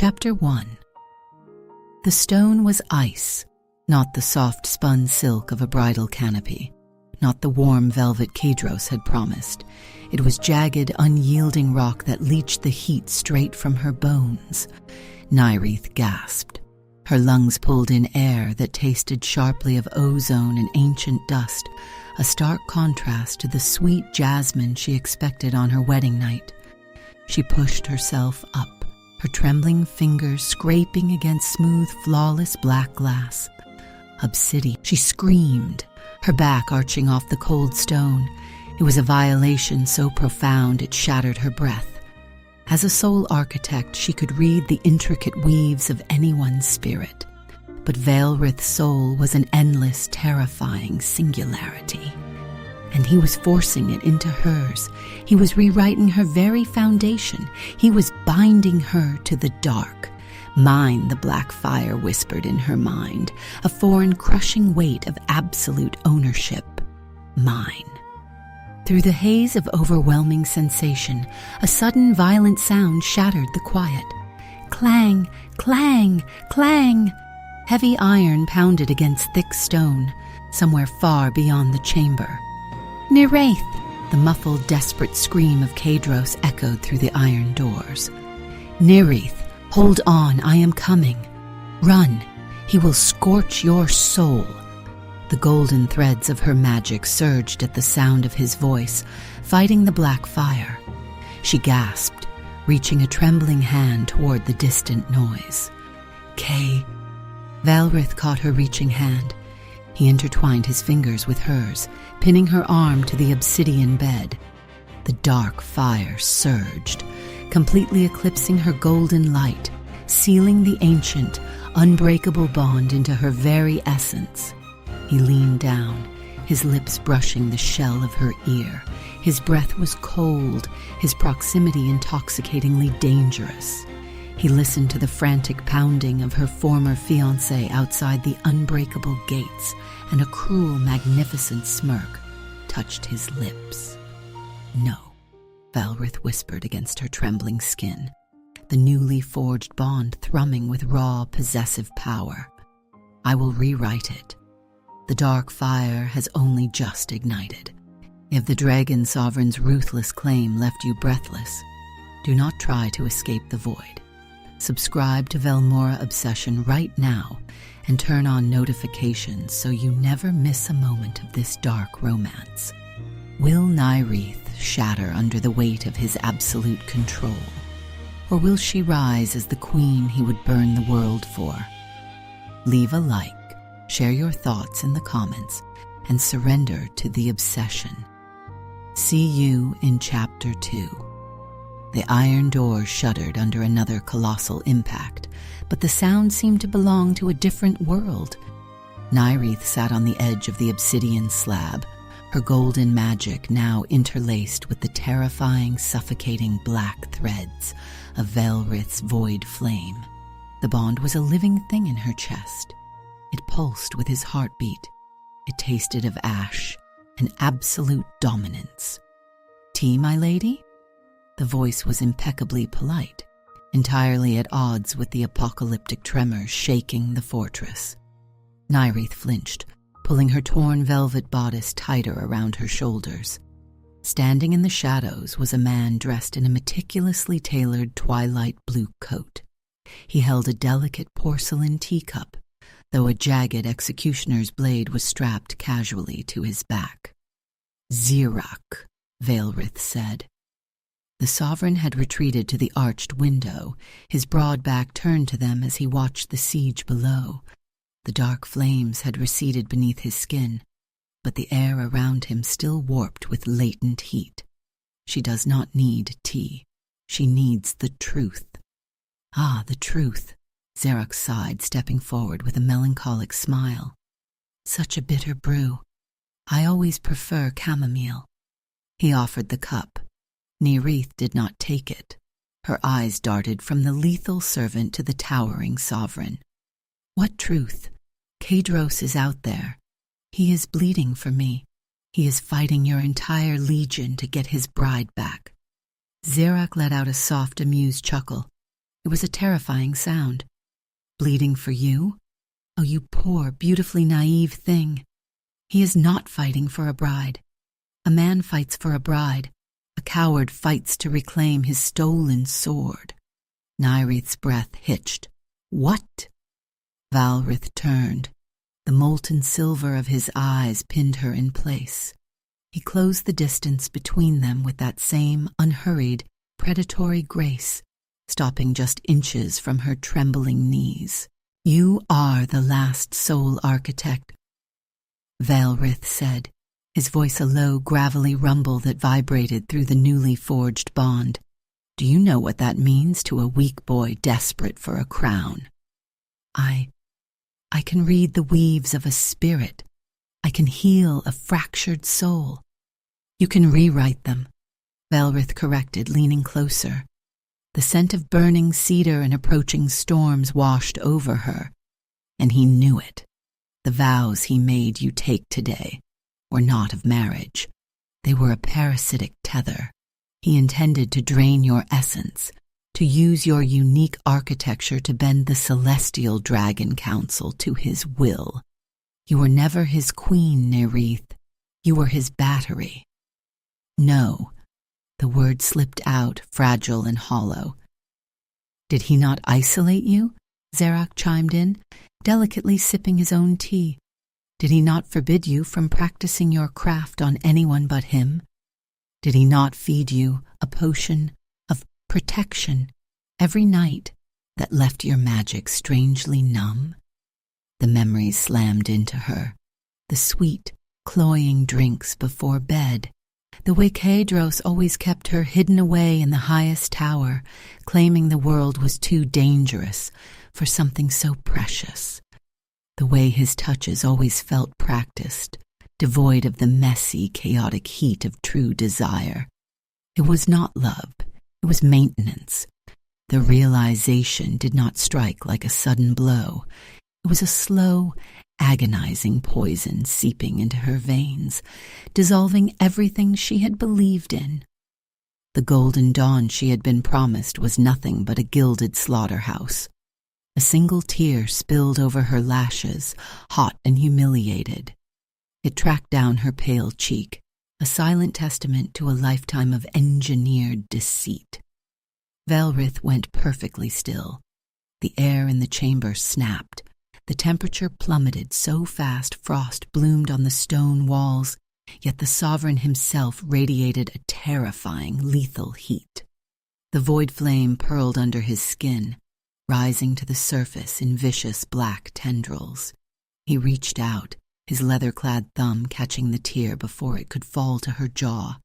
Chapter 1. The stone was ice, not the soft spun silk of a bridal canopy, not the warm velvet Kadros had promised. It was jagged, unyielding rock that leached the heat straight from her bones. Nyraeth gasped. Her lungs pulled in air that tasted sharply of ozone and ancient dust, a stark contrast to the sweet jasmine she expected on her wedding night. She pushed herself up, her trembling fingers scraping against smooth, flawless black glass. Obsidian. She screamed, her back arching off the cold stone. It was a violation so profound it shattered her breath. As a soul architect, she could read the intricate weaves of anyone's spirit. But Vaelrith's soul was an endless, terrifying singularity. And he was forcing it into hers. He was rewriting her very foundation. He was binding her to the dark. Mine, the black fire whispered in her mind, a foreign crushing weight of absolute ownership. Mine. Through the haze of overwhelming sensation, a sudden violent sound shattered the quiet. Clang, clang, clang. Heavy iron pounded against thick stone, somewhere far beyond the chamber. Nyraeth! The muffled, desperate scream of Kadros echoed through the iron doors. Nyraeth, hold on, I am coming. Run, he will scorch your soul. The golden threads of her magic surged at the sound of his voice, fighting the black fire. She gasped, reaching a trembling hand toward the distant noise. Kay. Vaelrith caught her reaching hand. He intertwined his fingers with hers, pinning her arm to the obsidian bed. The dark fire surged, completely eclipsing her golden light, sealing the ancient, unbreakable bond into her very essence. He leaned down, his lips brushing the shell of her ear. His breath was cold, his proximity intoxicatingly dangerous. He listened to the frantic pounding of her former fiancé outside the unbreakable gates, and a cruel, magnificent smirk touched his lips. No, Vaelrith whispered against her trembling skin, the newly forged bond thrumming with raw, possessive power. I will rewrite it. The dark fire has only just ignited. If the Dragon Sovereign's ruthless claim left you breathless, do not try to escape the void. Subscribe to Velmora Obsession right now and turn on notifications so you never miss a moment of this dark romance. Will Nyraeth shatter under the weight of his absolute control? Or will she rise as the queen he would burn the world for? Leave a like, share your thoughts in the comments, and surrender to the obsession. See you in Chapter 2. The iron doors shuddered under another colossal impact, but the sound seemed to belong to a different world. Nyraeth sat on the edge of the obsidian slab, her golden magic now interlaced with the terrifying, suffocating black threads of Vaelrith's void flame. The bond was a living thing in her chest. It pulsed with his heartbeat. It tasted of ash, an absolute dominance. Tea, my lady? The voice was impeccably polite, entirely at odds with the apocalyptic tremors shaking the fortress. Nyraeth flinched, pulling her torn velvet bodice tighter around her shoulders. Standing in the shadows was a man dressed in a meticulously tailored twilight blue coat. He held a delicate porcelain teacup, though a jagged executioner's blade was strapped casually to his back. Zirak, Vaelrith said. The sovereign had retreated to the arched window, his broad back turned to them as he watched the siege below. The dark flames had receded beneath his skin, but the air around him still warped with latent heat. She does not need tea. She needs the truth. Ah, the truth, Zirak sighed, stepping forward with a melancholic smile. Such a bitter brew. I always prefer chamomile. He offered the cup. Nyraeth did not take it. Her eyes darted from the lethal servant to the towering sovereign. What truth? Kadros is out there. He is bleeding for me. He is fighting your entire legion to get his bride back. Zirak let out a soft, amused chuckle. It was a terrifying sound. Bleeding for you? Oh, you poor, beautifully naive thing. He is not fighting for a bride. A man fights for a bride. A coward fights to reclaim his stolen sword. Nyraeth's breath hitched. What? Valrith turned. The molten silver of his eyes pinned her in place. He closed the distance between them with that same unhurried, predatory grace, stopping just inches from her trembling knees. You are the last soul architect, Valrith said, his voice a low, gravelly rumble that vibrated through the newly forged bond. Do you know what that means to a weak boy desperate for a crown? I can read the weaves of a spirit. I can heal a fractured soul. You can rewrite them, Valrith corrected, leaning closer. The scent of burning cedar and approaching storms washed over her, and he knew it. The vows he made you take today were not of marriage. They were a parasitic tether. He intended to drain your essence, to use your unique architecture to bend the celestial dragon council to his will. You were never his queen, Nyraeth. You were his battery. No, the word slipped out, fragile and hollow. Did he not isolate you? Zarok chimed in, delicately sipping his own tea. Did he not forbid you from practicing your craft on anyone but him? Did he not feed you a potion of protection every night that left your magic strangely numb? The memories slammed into her. The sweet, cloying drinks before bed. The way Kedros always kept her hidden away in the highest tower, claiming the world was too dangerous for something so precious. The way his touches always felt practiced, devoid of the messy, chaotic heat of true desire. It was not love, it was maintenance. The realization did not strike like a sudden blow. It was a slow, agonizing poison seeping into her veins, dissolving everything she had believed in. The golden dawn she had been promised was nothing but a gilded slaughterhouse. A single tear spilled over her lashes, hot and humiliated. It tracked down her pale cheek, a silent testament to a lifetime of engineered deceit. Valrith went perfectly still. The air in the chamber snapped. The temperature plummeted so fast frost bloomed on the stone walls, yet the sovereign himself radiated a terrifying, lethal heat. The void flame purled under his skin, rising to the surface in vicious black tendrils. He reached out, his leather-clad thumb catching the tear before it could fall to her jaw.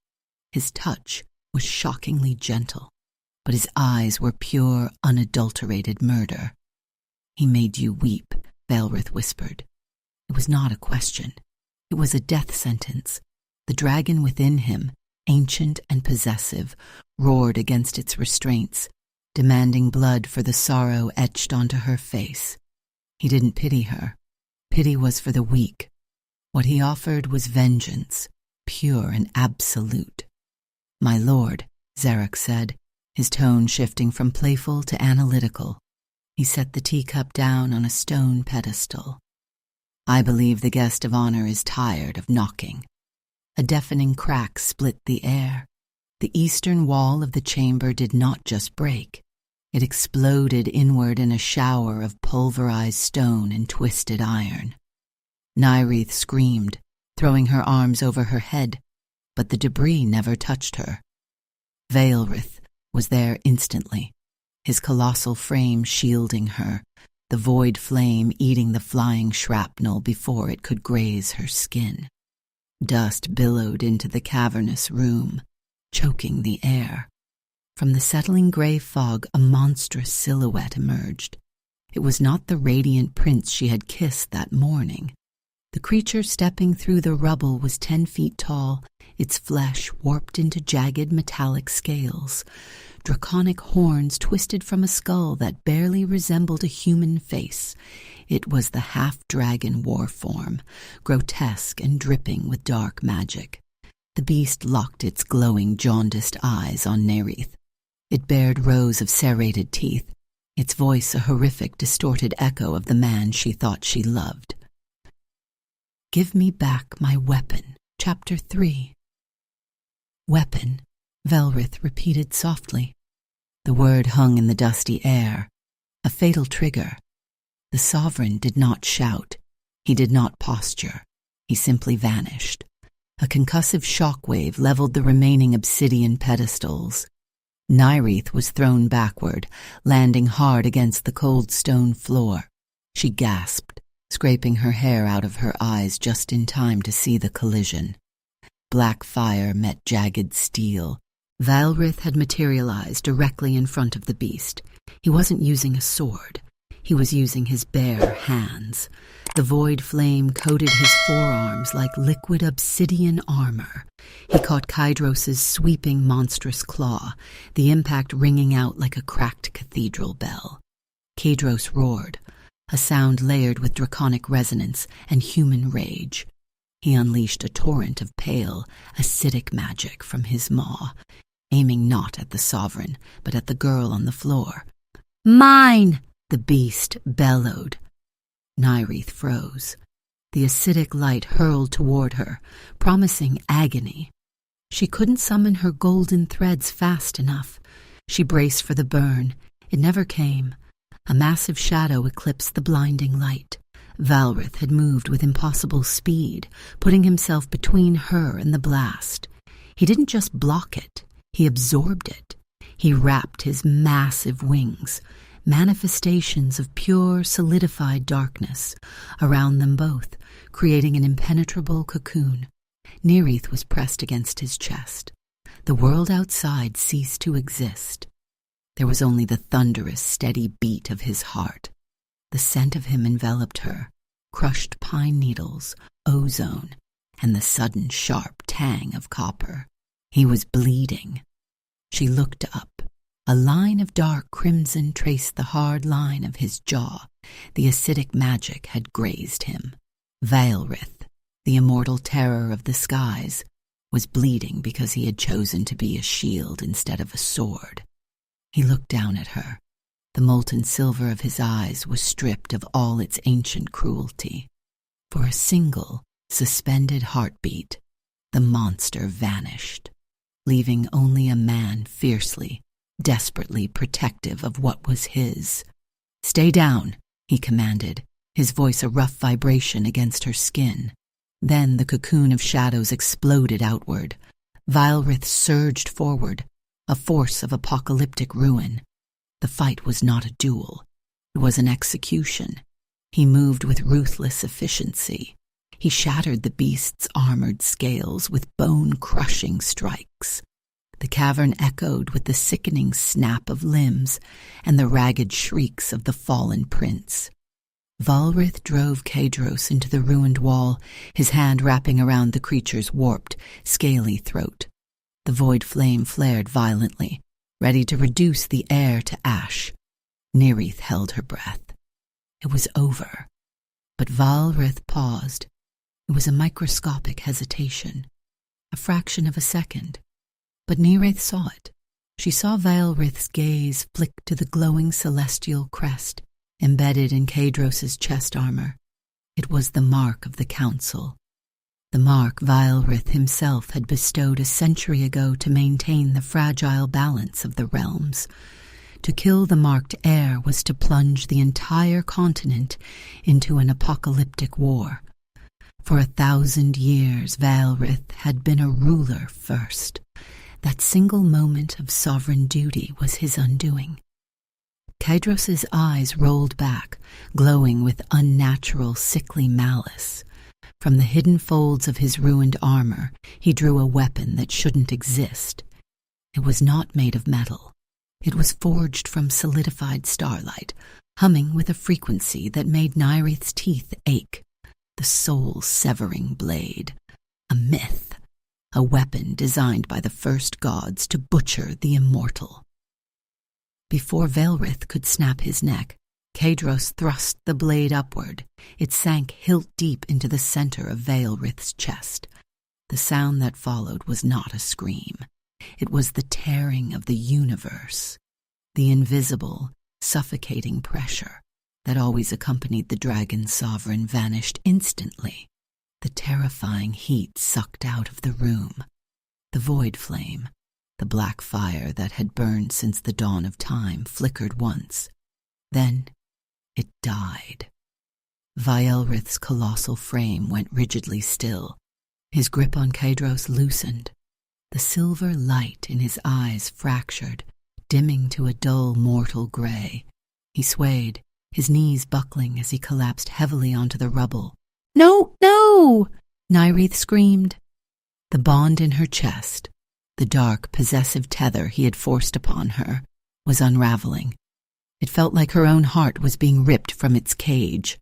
His touch was shockingly gentle, but his eyes were pure, unadulterated murder. He made you weep, Valrith whispered. It was not a question. It was a death sentence. The dragon within him, ancient and possessive, roared against its restraints, demanding blood for the sorrow etched onto her face. He didn't pity her. Pity was for the weak. What he offered was vengeance, pure and absolute. My lord, Zarok said, his tone shifting from playful to analytical. He set the teacup down on a stone pedestal. I believe the guest of honor is tired of knocking. A deafening crack split the air. The eastern wall of the chamber did not just break. It exploded inward in a shower of pulverized stone and twisted iron. Nyraeth screamed, throwing her arms over her head, but the debris never touched her. Valrith was there instantly, his colossal frame shielding her, the void flame eating the flying shrapnel before it could graze her skin. Dust billowed into the cavernous room, choking the air. From the settling gray fog, a monstrous silhouette emerged. It was not the radiant prince she had kissed that morning. The creature stepping through the rubble was 10 feet tall, its flesh warped into jagged metallic scales. Draconic horns twisted from a skull that barely resembled a human face. It was the half-dragon war form, grotesque and dripping with dark magic. The beast locked its glowing, jaundiced eyes on Nyraeth. It bared rows of serrated teeth, its voice a horrific, distorted echo of the man she thought she loved. "Give me back my weapon." Chapter 3. "Weapon," Velrith repeated softly. The word hung in the dusty air, a fatal trigger. The Sovereign did not shout. He did not posture. He simply vanished. A concussive shockwave leveled the remaining obsidian pedestals. Nyraeth was thrown backward, landing hard against the cold stone floor. She gasped, scraping her hair out of her eyes just in time to see the collision. Black fire met jagged steel. Valrith had materialized directly in front of the beast. He wasn't using a sword. He was using his bare hands. The void flame coated his forearms like liquid obsidian armor. He caught Kydros's sweeping monstrous claw, the impact ringing out like a cracked cathedral bell. Kydros roared, a sound layered with draconic resonance and human rage. He unleashed a torrent of pale, acidic magic from his maw, aiming not at the Sovereign, but at the girl on the floor. "Mine!" the beast bellowed. Nyraeth froze. The acidic light hurled toward her, promising agony. She couldn't summon her golden threads fast enough. She braced for the burn. It never came. A massive shadow eclipsed the blinding light. Valrith had moved with impossible speed, putting himself between her and the blast. He didn't just block it. He absorbed it. He wrapped his massive wings, manifestations of pure, solidified darkness, around them both, creating an impenetrable cocoon. Nyraeth was pressed against his chest. The world outside ceased to exist. There was only the thunderous, steady beat of his heart. The scent of him enveloped her, crushed pine needles, ozone, and the sudden sharp tang of copper. He was bleeding. She looked up. A line of dark crimson traced the hard line of his jaw. The acidic magic had grazed him. Valrith, the immortal terror of the skies, was bleeding because he had chosen to be a shield instead of a sword. He looked down at her. The molten silver of his eyes was stripped of all its ancient cruelty. For a single, suspended heartbeat, the monster vanished, leaving only a man fiercely, desperately protective of what was his. "Stay down," he commanded, his voice a rough vibration against her skin. Then the cocoon of shadows exploded outward. Valrith surged forward, a force of apocalyptic ruin. The fight was not a duel. It was an execution. He moved with ruthless efficiency. He shattered the beast's armored scales with bone-crushing strikes. The cavern echoed with the sickening snap of limbs and the ragged shrieks of the fallen prince. Valrith drove Kydros into the ruined wall, his hand wrapping around the creature's warped, scaly throat. The void flame flared violently, ready to reduce the air to ash. Nyraeth held her breath. It was over. But Valrith paused. It was a microscopic hesitation, a fraction of a second. But Nyraeth saw it. She saw Valrith's gaze flick to the glowing celestial crest embedded in Kydros's chest armor. It was the mark of the Council, the mark Valrith himself had bestowed a century ago to maintain the fragile balance of the realms. To kill the marked heir was to plunge the entire continent into an apocalyptic war. For 1,000 years, Valrith had been a ruler first. That single moment of sovereign duty was his undoing. Kydros's eyes rolled back, glowing with unnatural, sickly malice. From the hidden folds of his ruined armor, he drew a weapon that shouldn't exist. It was not made of metal. It was forged from solidified starlight, humming with a frequency that made Nyraeth's teeth ache. The soul-severing blade. A myth. A weapon designed by the first gods to butcher the immortal. Before Valrith could snap his neck, Kydros thrust the blade upward. It sank hilt-deep into the center of Valrith's chest. The sound that followed was not a scream. It was the tearing of the universe. The invisible, suffocating pressure that always accompanied the dragon's sovereign vanished instantly. The terrifying heat sucked out of the room. The void flame, the black fire that had burned since the dawn of time, flickered once. Then it died. Vielrith's colossal frame went rigidly still. His grip on Kadros loosened. The silver light in his eyes fractured, dimming to a dull mortal gray. He swayed, his knees buckling as he collapsed heavily onto the rubble. "No, no!" Nyraeth screamed. The bond in her chest, the dark, possessive tether he had forced upon her, was unraveling. It felt like her own heart was being ripped from its cage.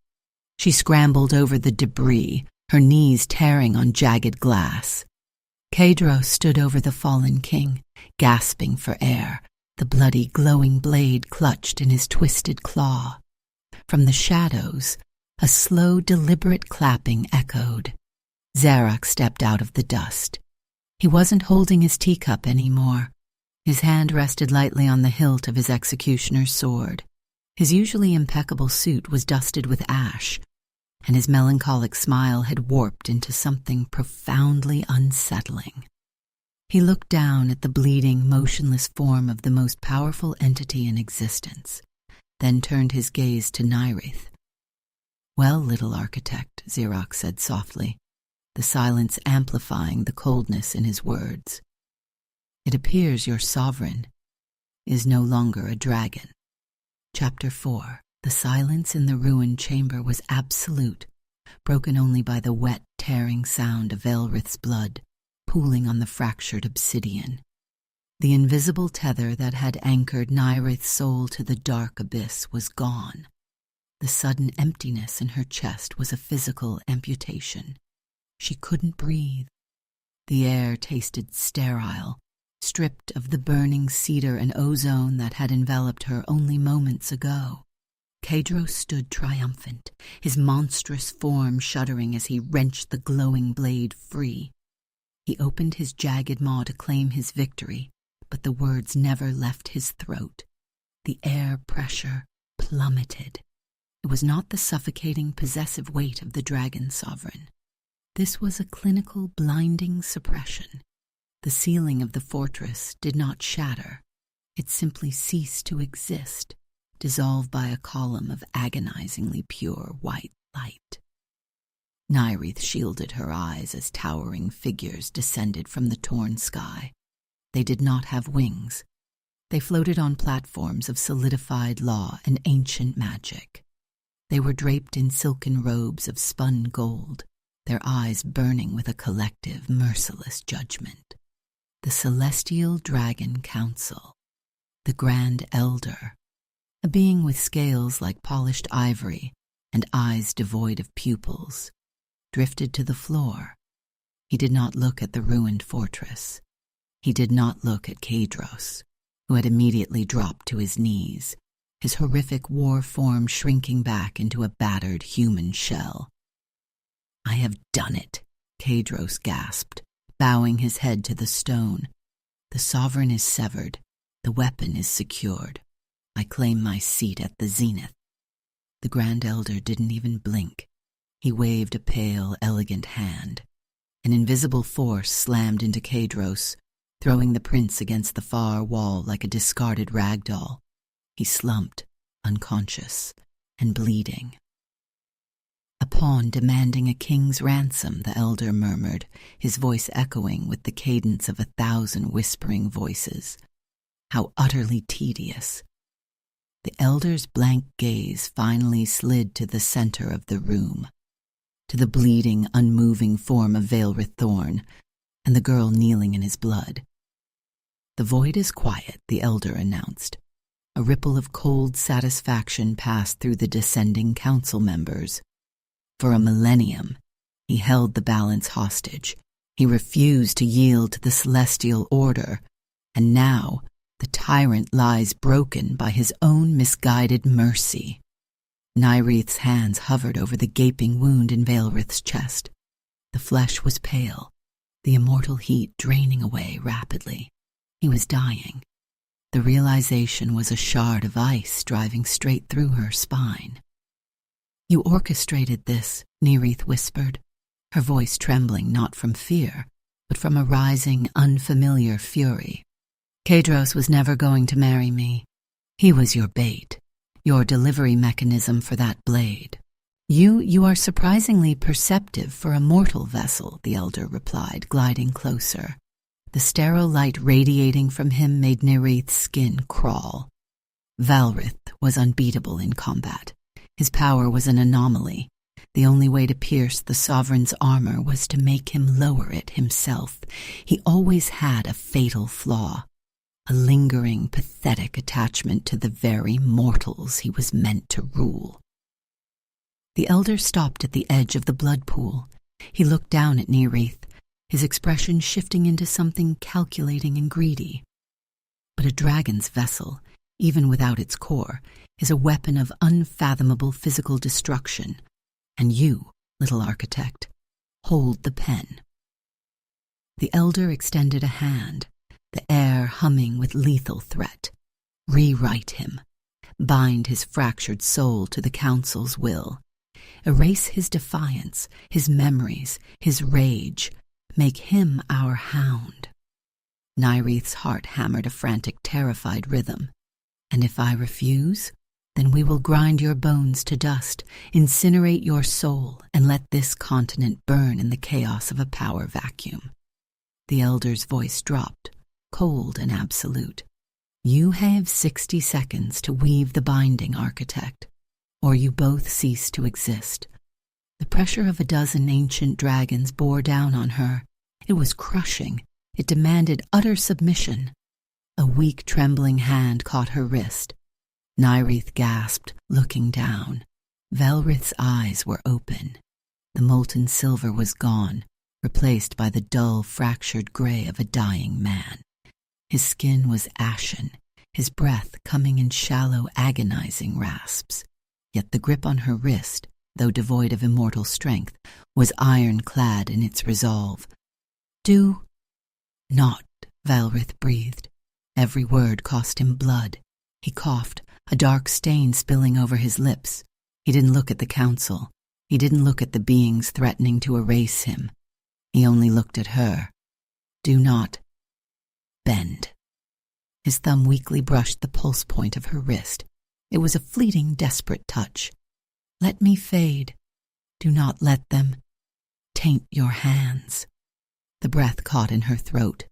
She scrambled over the debris, her knees tearing on jagged glass. Kadros stood over the fallen king, gasping for air, the bloody, glowing blade clutched in his twisted claw. From the shadows, a slow, deliberate clapping echoed. Zarok stepped out of the dust. He wasn't holding his teacup anymore. His hand rested lightly on the hilt of his executioner's sword. His usually impeccable suit was dusted with ash, and his melancholic smile had warped into something profoundly unsettling. He looked down at the bleeding, motionless form of the most powerful entity in existence, then turned his gaze to Nyraeth. "Well, little architect," Zarok said softly, the silence amplifying the coldness in his words. "It appears your sovereign is no longer a dragon." Chapter 4. The silence in the ruined chamber was absolute, broken only by the wet, tearing sound of Elrith's blood pooling on the fractured obsidian. The invisible tether that had anchored Nyraeth's soul to the dark abyss was gone. The sudden emptiness in her chest was a physical amputation. She couldn't breathe. The air tasted sterile, stripped of the burning cedar and ozone that had enveloped her only moments ago. Kadros stood triumphant, his monstrous form shuddering as he wrenched the glowing blade free. He opened his jagged maw to claim his victory, but the words never left his throat. The air pressure plummeted. It was not the suffocating, possessive weight of the dragon sovereign. This was a clinical, blinding suppression. The ceiling of the fortress did not shatter. It simply ceased to exist, dissolved by a column of agonizingly pure white light. Nyraeth shielded her eyes as towering figures descended from the torn sky. They did not have wings. They floated on platforms of solidified law and ancient magic. They were draped in silken robes of spun gold, their eyes burning with a collective, merciless judgment. The Celestial Dragon Council, the Grand Elder, a being with scales like polished ivory and eyes devoid of pupils, drifted to the floor. He did not look at the ruined fortress. He did not look at Kadros, who had immediately dropped to his knees, his horrific war form shrinking back into a battered human shell. "I have done it," Kadros gasped, bowing his head to the stone. "The sovereign is severed. The weapon is secured. I claim my seat at the zenith." The Grand Elder didn't even blink. He waved a pale, elegant hand. An invisible force slammed into Kadros, throwing the prince against the far wall like a discarded rag doll. He slumped, unconscious and bleeding. "A pawn demanding a king's ransom," the elder murmured, his voice echoing with the cadence of 1,000 whispering voices. How utterly tedious. The elder's blank gaze finally slid to the center of the room, to the bleeding, unmoving form of Vaelrith Thorn and the girl kneeling in his blood. "The void is quiet," the elder announced. A ripple of cold satisfaction passed through the descending council members. For a millennium, he held the balance hostage. He refused to yield to the celestial order, and now the tyrant lies broken by his own misguided mercy. Nyraeth's hands hovered over the gaping wound in Vaelrith's chest. The flesh was pale, the immortal heat draining away rapidly. He was dying. The realization was a shard of ice driving straight through her spine. "You orchestrated this," Nyraeth whispered, her voice trembling not from fear, but from a rising, unfamiliar fury. "Kadros was never going to marry me. He was your bait, your delivery mechanism for that blade." You are surprisingly perceptive for a mortal vessel," the elder replied, gliding closer. The sterile light radiating from him made Nyraeth's skin crawl. Valrith was unbeatable in combat. His power was an anomaly. The only way to pierce the sovereign's armor was to make him lower it himself. He always had a fatal flaw, a lingering, pathetic attachment to the very mortals he was meant to rule. The elder stopped at the edge of the blood pool. He looked down at Nyraeth, his expression shifting into something calculating and greedy. But a dragon's vessel, even without its core, is a weapon of unfathomable physical destruction. And you, little architect, hold the pen. The elder extended a hand, the air humming with lethal threat. Rewrite him. Bind his fractured soul to the council's will. Erase his defiance, his memories, his rage. Make him our hound. Nyraeth's heart hammered a frantic, terrified rhythm. "And if I refuse, then we will grind your bones to dust, incinerate your soul, and let this continent burn in the chaos of a power vacuum." The elder's voice dropped, cold and absolute. "You have 60 seconds to weave the binding, architect, or you both cease to exist." The pressure of a dozen ancient dragons bore down on her. It was crushing. It demanded utter submission. A weak, trembling hand caught her wrist. Nyraeth gasped, looking down. Valrith's eyes were open. The molten silver was gone, replaced by the dull, fractured gray of a dying man. His skin was ashen, his breath coming in shallow, agonizing rasps. Yet the grip on her wrist, though devoid of immortal strength, was ironclad in its resolve. "Do not," Valrith breathed. Every word cost him blood. He coughed, a dark stain spilling over his lips. He didn't look at the council. He didn't look at the beings threatening to erase him. He only looked at her. "Do not bend." His thumb weakly brushed the pulse point of her wrist. It was a fleeting, desperate touch. "Let me fade. Do not let them taint your hands." The breath caught in her throat.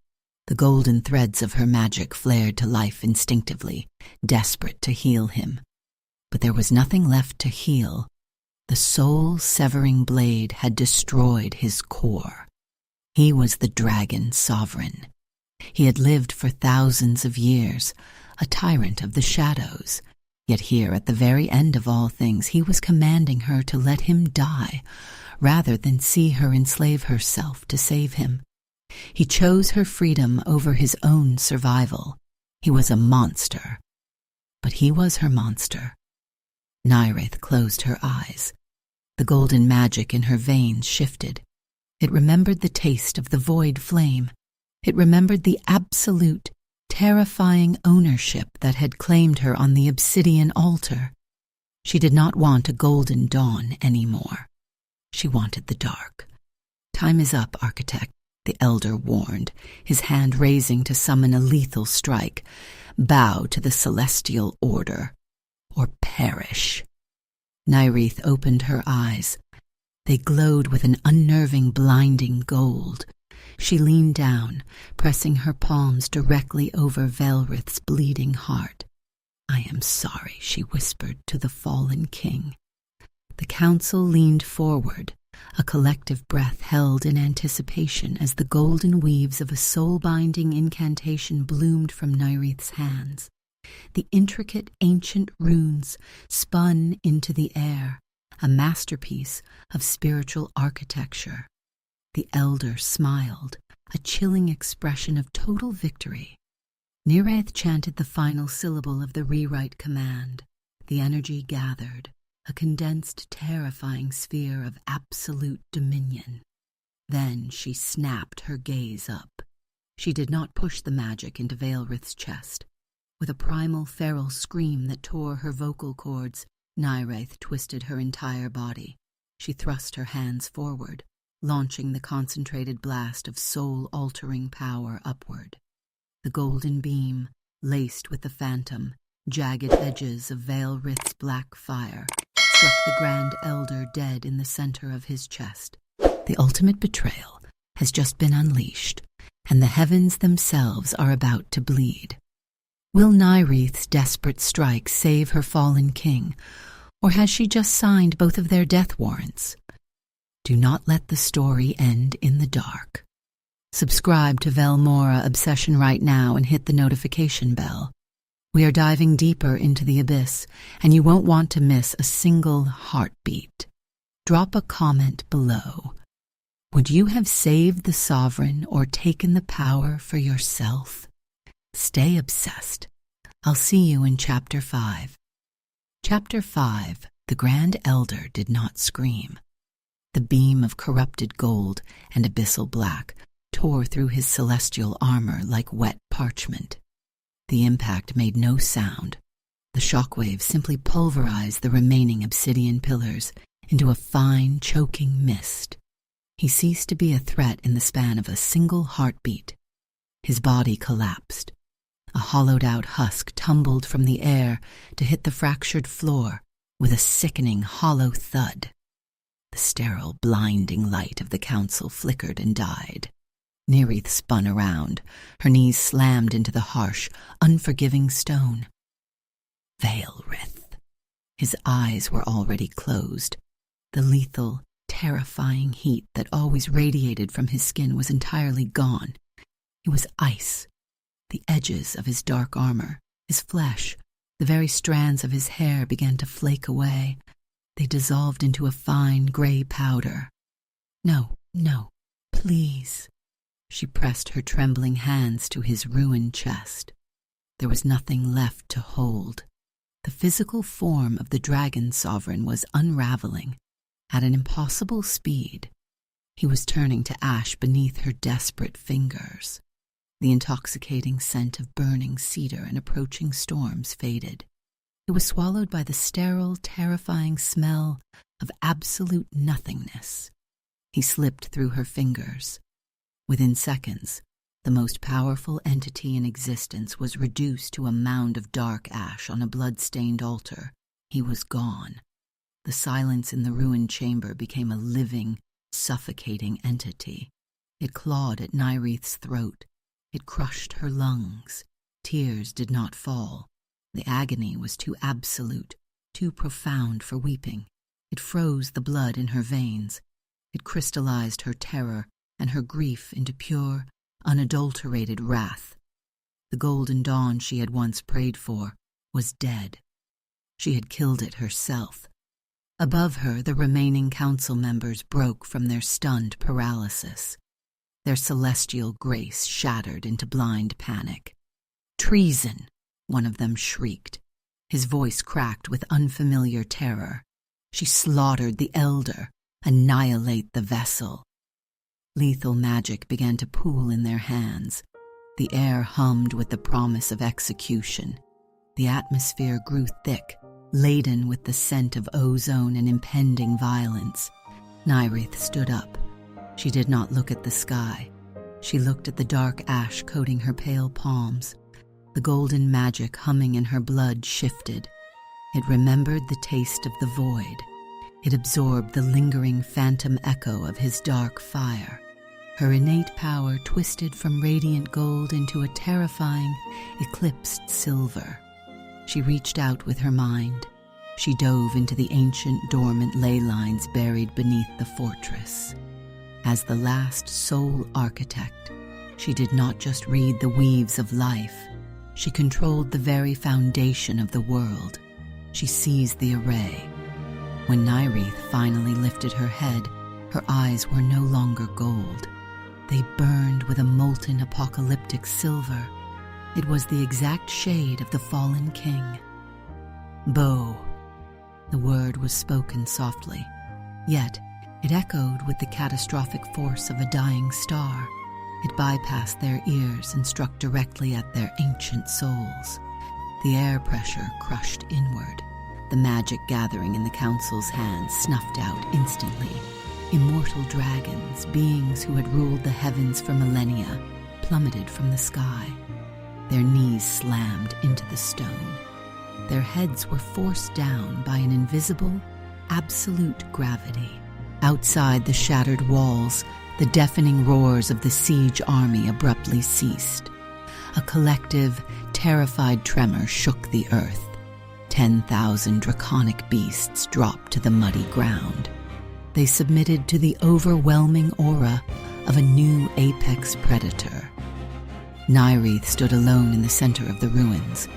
The golden threads of her magic flared to life instinctively, desperate to heal him. But there was nothing left to heal. The soul-severing blade had destroyed his core. He was the dragon sovereign. He had lived for thousands of years, a tyrant of the shadows. Yet here, at the very end of all things, he was commanding her to let him die, rather than see her enslave herself to save him. He chose her freedom over his own survival. He was a monster. But he was her monster. Nyraeth closed her eyes. The golden magic in her veins shifted. It remembered the taste of the void flame. It remembered the absolute, terrifying ownership that had claimed her on the obsidian altar. She did not want a golden dawn anymore. She wanted the dark. "Time is up, architect," the elder warned, his hand raising to summon a lethal strike. "Bow to the celestial order, or perish." Nyraeth opened her eyes. They glowed with an unnerving, blinding gold. She leaned down, pressing her palms directly over Valrith's bleeding heart. "I am sorry," she whispered to the fallen king. The council leaned forward, a collective breath held in anticipation as the golden weaves of a soul-binding incantation bloomed from Nyraeth's hands. The intricate ancient runes spun into the air, a masterpiece of spiritual architecture. The elder smiled, a chilling expression of total victory. Nyraeth chanted the final syllable of the rewrite command. The energy gathered, a condensed, terrifying sphere of absolute dominion. Then she snapped her gaze up. She did not push the magic into Valrith's chest. With a primal feral scream that tore her vocal cords, Nyraeth twisted her entire body. She thrust her hands forward, launching the concentrated blast of soul-altering power upward. The golden beam, laced with the phantom, jagged edges of Vaelrith's black fire, struck the Grand Elder dead in the center of his chest. The ultimate betrayal has just been unleashed, and the heavens themselves are about to bleed. Will Nyraeth's desperate strike save her fallen king, or has she just signed both of their death warrants? Do not let the story end in the dark. Subscribe to Velmora Obsession right now and hit the notification bell. We are diving deeper into the abyss, and you won't want to miss a single heartbeat. Drop a comment below. Would you have saved the Sovereign or taken the power for yourself? Stay obsessed. I'll see you in Chapter 5. Chapter 5, The Grand Elder Did Not Scream. The beam of corrupted gold and abyssal black tore through his celestial armor like wet parchment. The impact made no sound. The shockwave simply pulverized the remaining obsidian pillars into a fine, choking mist. He ceased to be a threat in the span of a single heartbeat. His body collapsed. A hollowed-out husk tumbled from the air to hit the fractured floor with a sickening, hollow thud. The sterile, blinding light of the council flickered and died. Nyraeth spun around, her knees slammed into the harsh, unforgiving stone. Vaelrith. His eyes were already closed. The lethal, terrifying heat that always radiated from his skin was entirely gone. It was ice. The edges of his dark armor, his flesh, the very strands of his hair began to flake away. They dissolved into a fine gray powder. No, please. She pressed her trembling hands to his ruined chest. There was nothing left to hold. The physical form of the dragon sovereign was unraveling at an impossible speed. He was turning to ash beneath her desperate fingers. The intoxicating scent of burning cedar and approaching storms faded. It was swallowed by the sterile, terrifying smell of absolute nothingness. He slipped through her fingers. Within seconds, the most powerful entity in existence was reduced to a mound of dark ash on a blood-stained altar. He was gone. The silence in the ruined chamber became a living, suffocating entity. It clawed at Nyraeth's throat. It crushed her lungs. Tears did not fall. The agony was too absolute, too profound for weeping. It froze the blood in her veins. It crystallized her terror and her grief into pure, unadulterated wrath. The golden dawn she had once prayed for was dead. She had killed it herself. Above her, the remaining council members broke from their stunned paralysis. Their celestial grace shattered into blind panic. "Treason!" one of them shrieked. His voice cracked with unfamiliar terror. "She slaughtered the Elder. Annihilate the vessel." Lethal magic began to pool in their hands. The air hummed with the promise of execution. The atmosphere grew thick, laden with the scent of ozone and impending violence. Nyraeth stood up. She did not look at the sky. She looked at the dark ash coating her pale palms. The golden magic humming in her blood shifted. It remembered the taste of the void. It absorbed the lingering phantom echo of his dark fire. Her innate power twisted from radiant gold into a terrifying, eclipsed silver. She reached out with her mind. She dove into the ancient, dormant ley lines buried beneath the fortress. As the last sole architect, she did not just read the weaves of life. She controlled the very foundation of the world. She seized the array. When Nyraeth finally lifted her head, her eyes were no longer gold. They burned with a molten apocalyptic silver. It was the exact shade of the fallen king. "Bo." The word was spoken softly, yet it echoed with the catastrophic force of a dying star. It bypassed their ears and struck directly at their ancient souls. The air pressure crushed inward. The magic gathering in the council's hands snuffed out instantly. Immortal dragons, beings who had ruled the heavens for millennia, plummeted from the sky. Their knees slammed into the stone. Their heads were forced down by an invisible, absolute gravity. Outside the shattered walls, the deafening roars of the siege army abruptly ceased. A collective, terrified tremor shook the earth. 10,000 draconic beasts dropped to the muddy ground. They submitted to the overwhelming aura of a new apex predator. Nyraeth stood alone in the center of the ruins.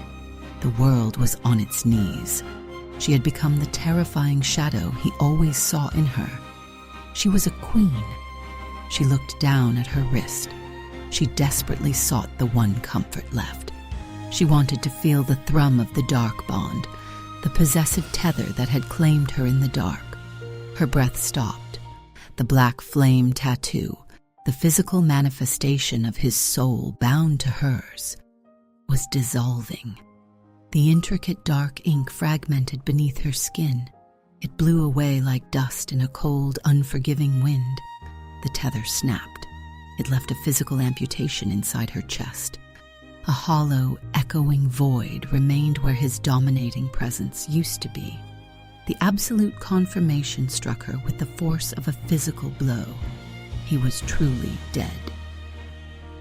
The world was on its knees. She had become the terrifying shadow he always saw in her. She was a queen. She looked down at her wrist. She desperately sought the one comfort left. She wanted to feel the thrum of the dark bond, the possessive tether that had claimed her in the dark. Her breath stopped. The black flame tattoo, the physical manifestation of his soul bound to hers, was dissolving. The intricate dark ink fragmented beneath her skin. It blew away like dust in a cold, unforgiving wind. The tether snapped. It left a physical amputation inside her chest. A hollow, echoing void remained where his dominating presence used to be. The absolute confirmation struck her with the force of a physical blow. He was truly dead.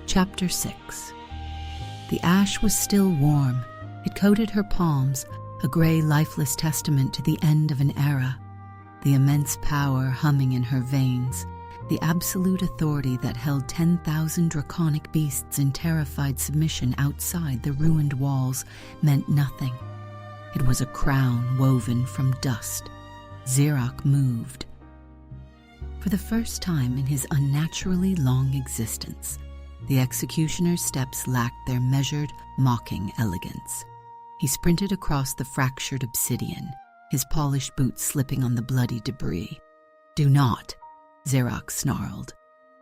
Chapter 6. The ash was still warm. It coated her palms, a gray, lifeless testament to the end of an era. The immense power humming in her veins, the absolute authority that held 10,000 draconic beasts in terrified submission outside the ruined walls, meant nothing. It was a crown woven from dust. Nyraeth moved. For the first time in his unnaturally long existence, the executioner's steps lacked their measured, mocking elegance. He sprinted across the fractured obsidian, his polished boots slipping on the bloody debris. "Do not," Nyraeth snarled.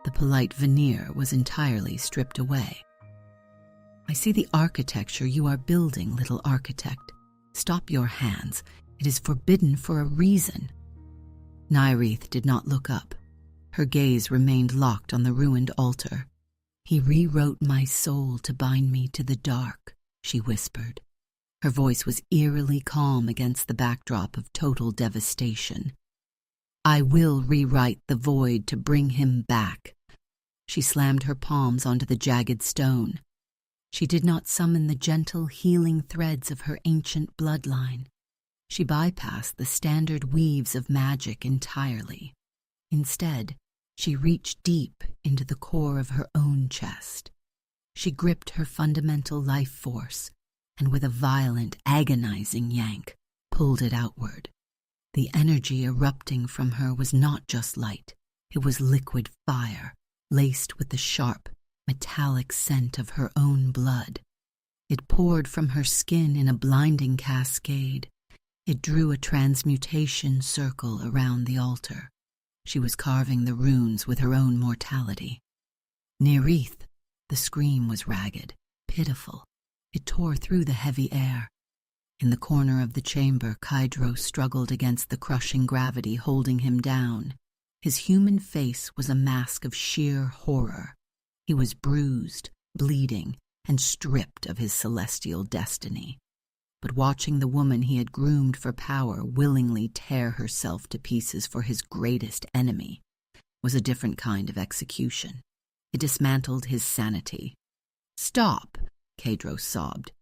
The polite veneer was entirely stripped away. "I see the architecture you are building, little architect. Stop your hands. It is forbidden for a reason." Nyraeth did not look up. Her gaze remained locked on the ruined altar. "He rewrote my soul to bind me to the dark," she whispered. Her voice was eerily calm against the backdrop of total devastation. "I will rewrite the void to bring him back." She slammed her palms onto the jagged stone. She did not summon the gentle, healing threads of her ancient bloodline. She bypassed the standard weaves of magic entirely. Instead, she reached deep into the core of her own chest. She gripped her fundamental life force, and with a violent, agonizing yank, pulled it outward. The energy erupting from her was not just light. It was liquid fire, laced with the sharp, metallic scent of her own blood. It poured from her skin in a blinding cascade. It drew a transmutation circle around the altar. She was carving the runes with her own mortality. Nyraeth, the scream was ragged, pitiful. It tore through the heavy air. In the corner of the chamber, Kydros struggled against the crushing gravity holding him down. His human face was a mask of sheer horror. He was bruised, bleeding, and stripped of his celestial destiny. But watching the woman he had groomed for power willingly tear herself to pieces for his greatest enemy was a different kind of execution. It dismantled his sanity. "Stop!" Kydros sobbed.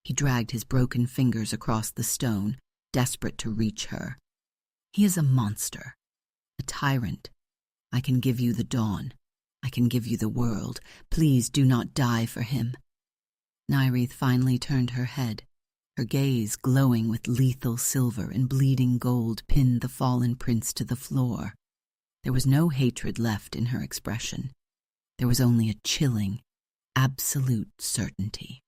He dragged his broken fingers across the stone, desperate to reach her. "He is a monster, a tyrant. I can give you the dawn. I can give you the world. Please do not die for him." Nyraeth finally turned her head. Her gaze, glowing with lethal silver and bleeding gold, pinned the fallen prince to the floor. There was no hatred left in her expression. There was only a chilling, absolute certainty.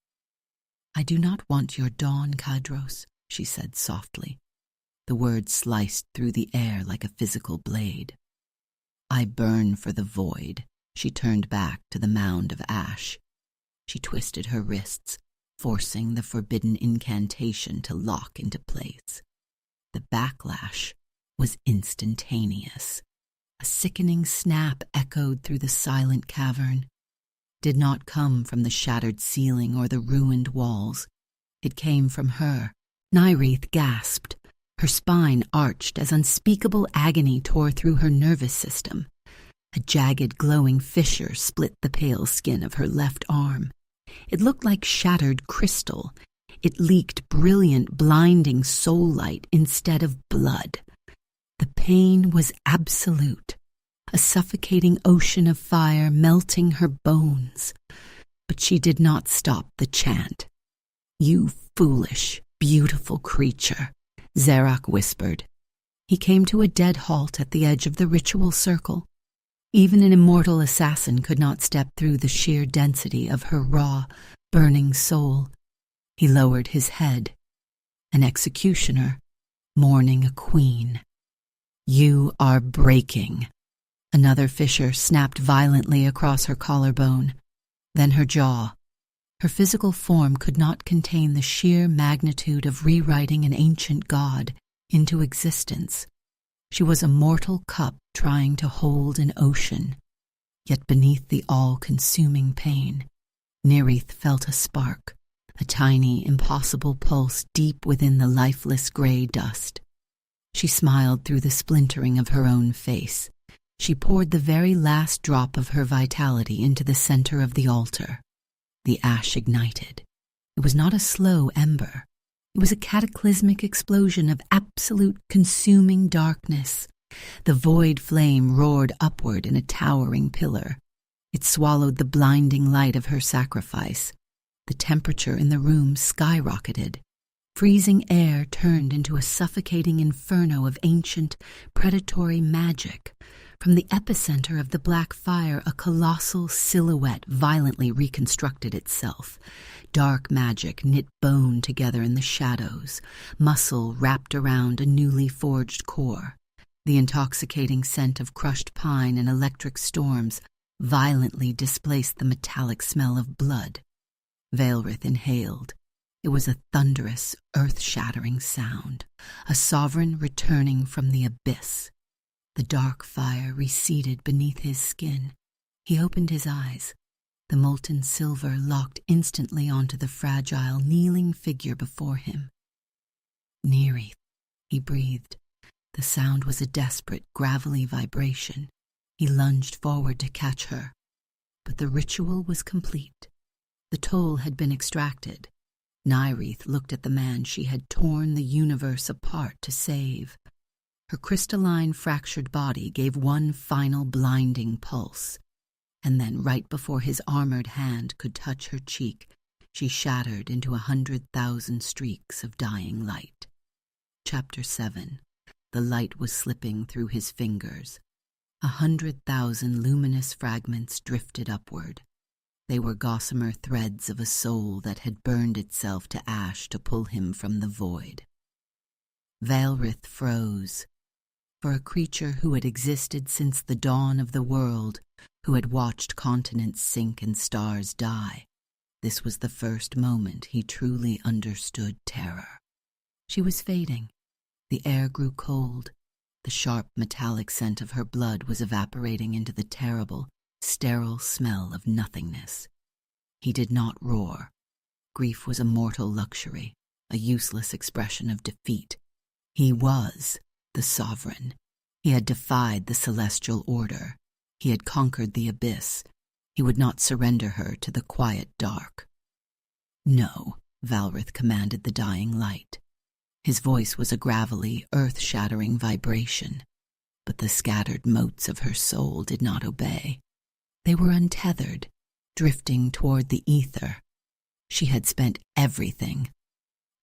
"I do not want your dawn, Kydros," she said softly. The words sliced through the air like a physical blade. "I burn for the void." She turned back to the mound of ash. She twisted her wrists. forcing the forbidden incantation to lock into place. The backlash was instantaneous. A sickening snap echoed through the silent cavern. Did not come from the shattered ceiling or the ruined walls. It came from her. Nyraeth gasped. Her spine arched as unspeakable agony tore through her nervous system. A jagged, glowing fissure split the pale skin of her left arm. It looked like shattered crystal. It leaked brilliant, blinding soul light instead of blood. The pain was absolute, a suffocating ocean of fire melting her bones. But she did not stop the chant. "You foolish, beautiful creature," Zarok whispered. He came to a dead halt at the edge of the ritual circle. Even an immortal assassin could not step through the sheer density of her raw, burning soul. He lowered his head. An executioner, mourning a queen. "You are breaking." Another fissure snapped violently across her collarbone, then her jaw. Her physical form could not contain the sheer magnitude of rewriting an ancient god into existence. She was a mortal cup trying to hold an ocean. Yet beneath the all-consuming pain, Nyraeth felt a spark, a tiny, impossible pulse deep within the lifeless gray dust. She smiled through the splintering of her own face. She poured the very last drop of her vitality into the center of the altar. The ash ignited. It was not a slow ember. It was a cataclysmic explosion of absolute consuming darkness. The void flame roared upward in a towering pillar. It swallowed the blinding light of her sacrifice. The temperature in the room skyrocketed. Freezing air turned into a suffocating inferno of ancient, predatory magic. From the epicenter of the black fire, a colossal silhouette violently reconstructed itself. Dark magic knit bone together in the shadows, muscle wrapped around a newly forged core. The intoxicating scent of crushed pine and electric storms violently displaced the metallic smell of blood. Vaelrith inhaled. It was a thunderous, earth-shattering sound, a sovereign returning from the abyss. The dark fire receded beneath his skin. He opened his eyes. The molten silver locked instantly onto the fragile, kneeling figure before him. "Nyraeth," he breathed. The sound was a desperate, gravelly vibration. He lunged forward to catch her. But the ritual was complete. The toll had been extracted. Nyraeth looked at the man she had torn the universe apart to save. Her crystalline, fractured body gave one final blinding pulse, and then right before his armored hand could touch her cheek, she shattered into 100,000 streaks of dying light. Chapter 7. The light was slipping through his fingers. 100,000 luminous fragments drifted upward. They were gossamer threads of a soul that had burned itself to ash to pull him from the void. Vaelrith froze. For a creature who had existed since the dawn of the world, who had watched continents sink and stars die, this was the first moment he truly understood terror. She was fading. The air grew cold. The sharp metallic scent of her blood was evaporating into the terrible, sterile smell of nothingness. He did not roar. Grief was a mortal luxury, a useless expression of defeat. He was the sovereign. He had defied the celestial order. He had conquered the abyss. He would not surrender her to the quiet dark. "No," Vaelrith commanded the dying light. His voice was a gravelly, earth-shattering vibration, but the scattered motes of her soul did not obey. They were untethered, drifting toward the ether. She had spent everything.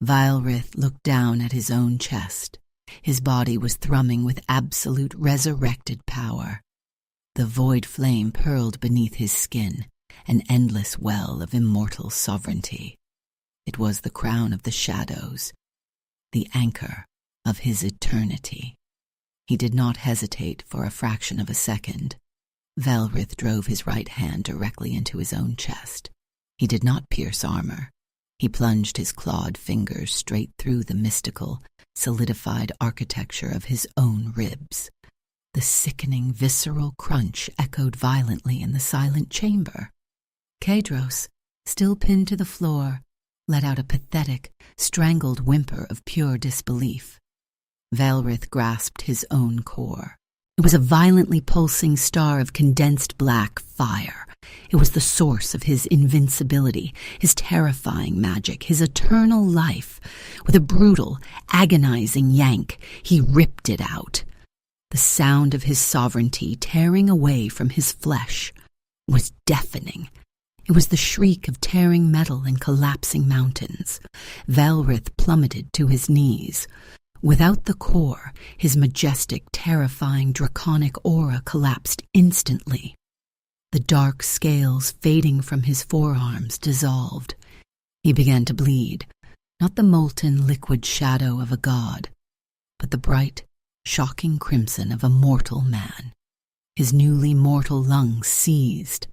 Vaelrith looked down at his own chest. His body was thrumming with absolute resurrected power. The void flame purled beneath his skin, an endless well of immortal sovereignty. It was the crown of the shadows, the anchor of his eternity. He did not hesitate for a fraction of a second. Vaelrith drove his right hand directly into his own chest. He did not pierce armor. He plunged his clawed fingers straight through the mystical, solidified architecture of his own ribs. The sickening, visceral crunch echoed violently in the silent chamber. Kadros, still pinned to the floor, let out a pathetic, strangled whimper of pure disbelief. Vaelrith grasped his own core. It was a violently pulsing star of condensed black fire. It was the source of his invincibility, his terrifying magic, his eternal life. With a brutal, agonizing yank, he ripped it out. The sound of his sovereignty tearing away from his flesh was deafening. It was the shriek of tearing metal and collapsing mountains. Vaelrith plummeted to his knees. Without the core, his majestic, terrifying, draconic aura collapsed instantly. The dark scales fading from his forearms dissolved. He began to bleed, not the molten, liquid shadow of a god, but the bright, shocking crimson of a mortal man. His newly mortal lungs seized.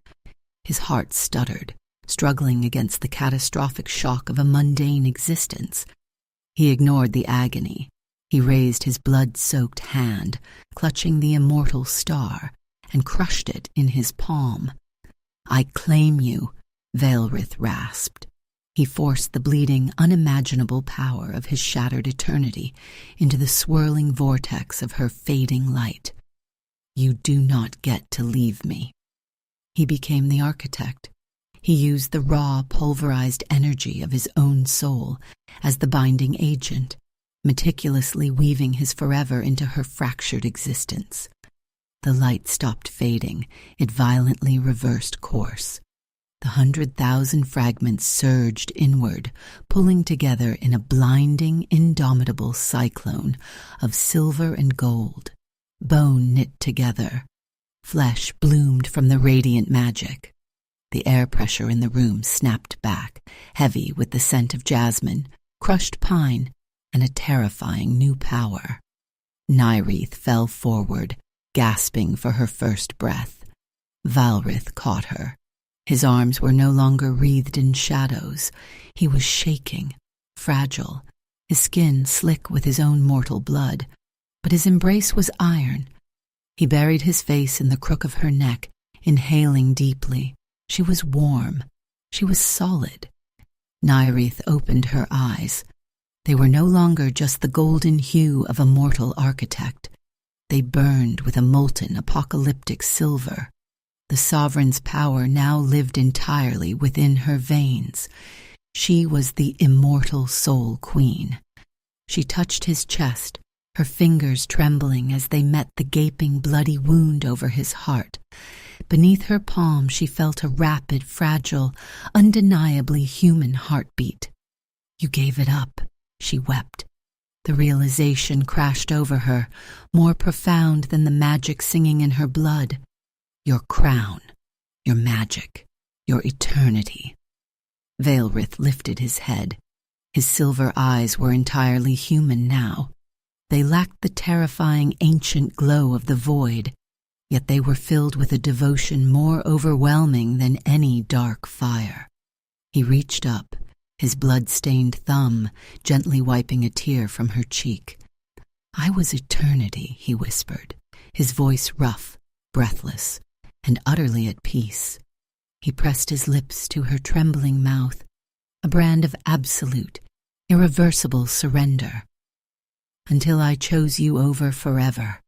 His heart stuttered, struggling against the catastrophic shock of a mundane existence. He ignored the agony. He raised his blood-soaked hand, clutching the immortal star, and crushed it in his palm. "I claim you," Vaelrith rasped. He forced the bleeding, unimaginable power of his shattered eternity into the swirling vortex of her fading light. "You do not get to leave me." He became the architect. He used the raw, pulverized energy of his own soul as the binding agent, meticulously weaving his forever into her fractured existence. The light stopped fading. It violently reversed course. The 100,000 fragments surged inward, pulling together in a blinding, indomitable cyclone of silver and gold. Bone knit together. Flesh bloomed from the radiant magic. The air pressure in the room snapped back, heavy with the scent of jasmine, crushed pine, and a terrifying new power. Nyraeth fell forward, gasping for her first breath. Vaelrith caught her. His arms were no longer wreathed in shadows. He was shaking, fragile, his skin slick with his own mortal blood, but his embrace was iron. He buried his face in the crook of her neck, inhaling deeply. She was warm. She was solid. Nyraeth opened her eyes. They were no longer just the golden hue of a mortal architect. They burned with a molten, apocalyptic silver. The sovereign's power now lived entirely within her veins. She was the immortal soul queen. She touched his chest, her fingers trembling as they met the gaping, bloody wound over his heart. Beneath her palm she felt a rapid, fragile, undeniably human heartbeat. "You gave it up," she wept. The realization crashed over her, more profound than the magic singing in her blood. "Your crown, your magic, your eternity." Vaelrith lifted his head. His silver eyes were entirely human now. They lacked the terrifying ancient glow of the void, yet they were filled with a devotion more overwhelming than any dark fire. He reached up, his blood-stained thumb gently wiping a tear from her cheek. "I was eternity," he whispered, his voice rough, breathless, and utterly at peace. He pressed his lips to her trembling mouth, a brand of absolute, irreversible surrender. "Until I chose you over forever,"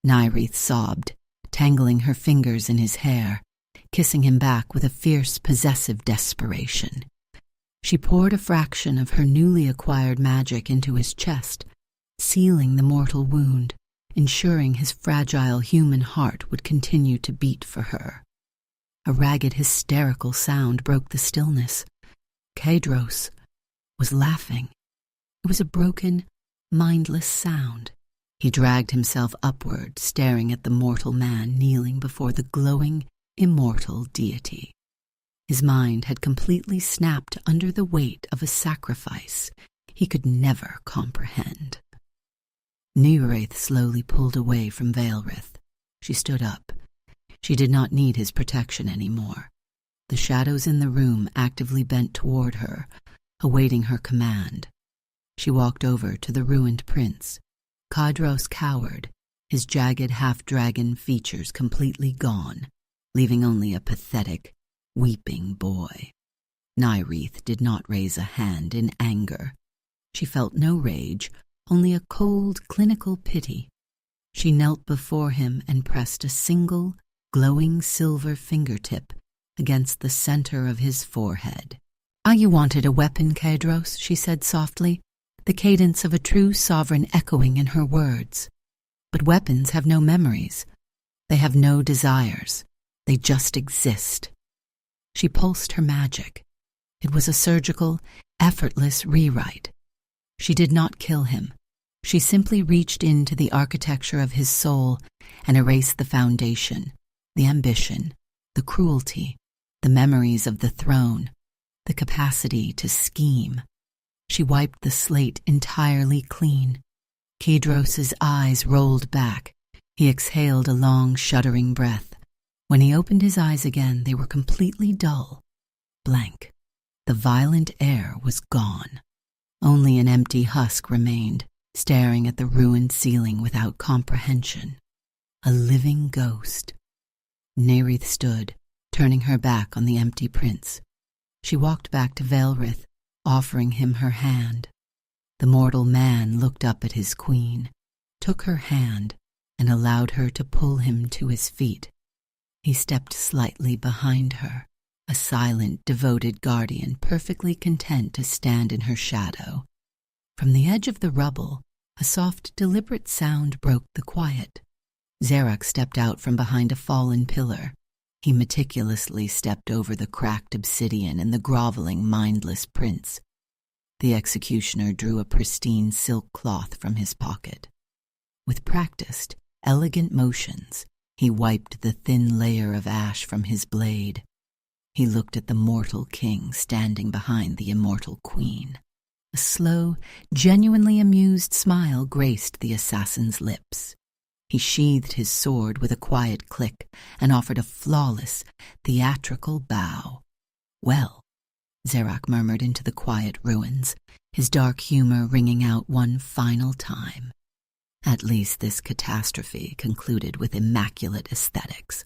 Nyraeth sobbed, tangling her fingers in his hair, kissing him back with a fierce, possessive desperation. She poured a fraction of her newly acquired magic into his chest, sealing the mortal wound, ensuring his fragile human heart would continue to beat for her. A ragged, hysterical sound broke the stillness. Kadros was laughing. It was a broken, mindless sound. He dragged himself upward, staring at the mortal man kneeling before the glowing, immortal deity. His mind had completely snapped under the weight of a sacrifice he could never comprehend. Nyraeth slowly pulled away from Vaelrith. She stood up. She did not need his protection anymore. The shadows in the room actively bent toward her, awaiting her command. She walked over to the ruined prince. Kydros cowered, his jagged half-dragon features completely gone, leaving only a pathetic, weeping boy. Nyraeth did not raise a hand in anger. She felt no rage, only a cold, clinical pity. She knelt before him and pressed a single, glowing silver fingertip against the center of his forehead. You wanted a weapon, Kydros," she said softly, the cadence of a true sovereign echoing in her words. "But weapons have no memories. They have no desires. They just exist." She pulsed her magic. It was a surgical, effortless rewrite. She did not kill him. She simply reached into the architecture of his soul and erased the foundation, the ambition, the cruelty, the memories of the throne, the capacity to scheme. She wiped the slate entirely clean. Kydros's eyes rolled back. He exhaled a long, shuddering breath. When he opened his eyes again, they were completely dull, blank. The violent air was gone. Only an empty husk remained, staring at the ruined ceiling without comprehension. A living ghost. Nyraeth stood, turning her back on the empty prince. She walked back to Vaelrith, offering him her hand. The mortal man looked up at his queen, took her hand, and allowed her to pull him to his feet. He stepped slightly behind her, a silent, devoted guardian perfectly content to stand in her shadow. From the edge of the rubble, a soft, deliberate sound broke the quiet. Zarok stepped out from behind a fallen pillar. He meticulously stepped over the cracked obsidian and the groveling, mindless prince. The executioner drew a pristine silk cloth from his pocket. With practiced, elegant motions, he wiped the thin layer of ash from his blade. He looked at the mortal king standing behind the immortal queen. A slow, genuinely amused smile graced the assassin's lips. He sheathed his sword with a quiet click and offered a flawless, theatrical bow. "Well," Zarok murmured into the quiet ruins, his dark humor ringing out one final time. At least this catastrophe concluded with immaculate aesthetics.